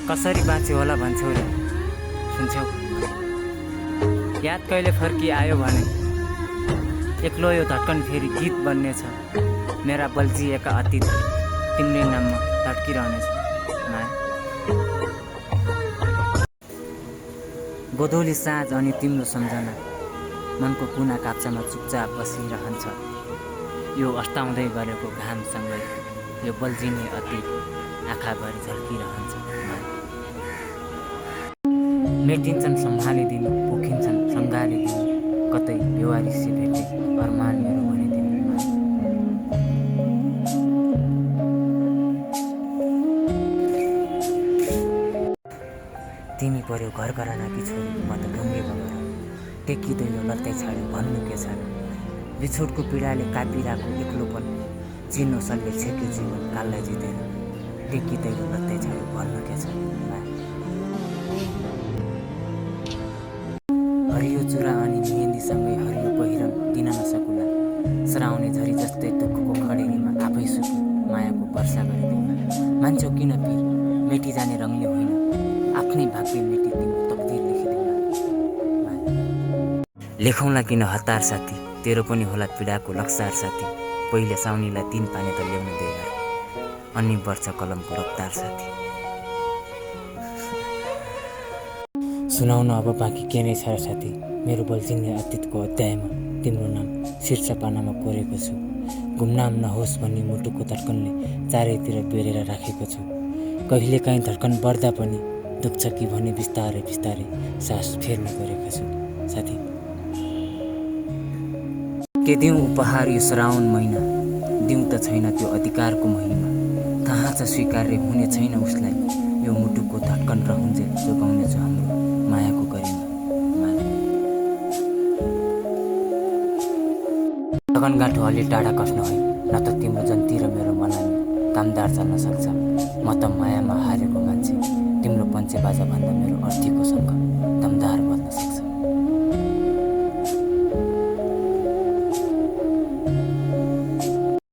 कसरी बाँच्यो होला भन्छौ रे, सुन्छौ? याद कहिले फर्की आयो भने एक्लो यो धड्कन फेरि गीत बन्नेछ। मेरा बल्झिएका अतीत तिम्रै नाममा धड्किरहनेछ माया। गोधौली साँझ अनि तिम्रो सम्झना मनको कुना काप्चामा चुपचाप बसिरहन्छ। यो अस्ताउँदै गरेको घामसँगै यो बल्झिने अतीत आँखाभरि झल्किरहन्छ माया। मेटिन्छन् सम्हालिदिनु, पोखिन्छन् सँगालिदिनु, कतै बेवारिसी भेटे अरमान मेरो भनिदिनु माया। तिमी पर्यो घर घरनाकी छोरी, म त ढुङ्गे बगर टेकिँदैलो लत्तै छाड्यो भन्नु के छ र। बिछोडको पीडाले कापिरहेको एक्लोपन चिनो सल्ले छेक्यो जीवन काललाई जितेर टेकिँदैलो लत्तै छाड्यो भन्नु के छ माया। हरियो चुरा अनि मेहेन्दीसँगै हरियो पहिरन दिन नसकुला, सराउने झरी जस्तै दुःखको खडेरीमा आफै सुकी मायाको वर्षा गरिदिउँला। मान्छौ किन पीर मेटी जाने रङले होइन, आफ्नै भाग्य मेटी तिम्रो तकदीर लेखिदिउँला माया। लेखौँला किन हतार साथी, तेरो पनि होला पीडाको लक्सार साथी। पहिले साउनीलाई 3 पानी त ल्याउनु दे यार, अनि वर्ष कलमको रफ्तार साथी। सुनाउन अब बाँकी के नै छ र साथी, मेरो बल्झिने अतीतको अध्यायमा तिम्रो नाम शीर्ष पानामा कोरेको छु। गुमनाम नहोस् भनी मुटुको धड्कनले चारैतिर बेरेर राखेको छु। कहिलेकाहीँ धड्कन बढ्दा पनि दुख्छ कि भने बिस्तारै बिस्तारै सास फेर्ने गरेको छु साथी। के दिउँ उपहार यो श्रावण महिना, दिउँ त छैन त्यो अधिकारको महिमा। थाहा छ स्वीकार्य हुने छैन उसलाई, यो मुटुको धड्कन रहन्जेल जोगाउनेछु हाम्रो मायाको गरिमा माया। लगनगाँठो अलि टाढा कस्नु है, न त तिम्रो जन्ती र मेरो मलामी कामदार चल्न सक्छ। म त मायामा हारेको मान्छे, तिम्रो पञ्चे बाजा भन्दा मेरो अर्थीको सङ्घ दमदार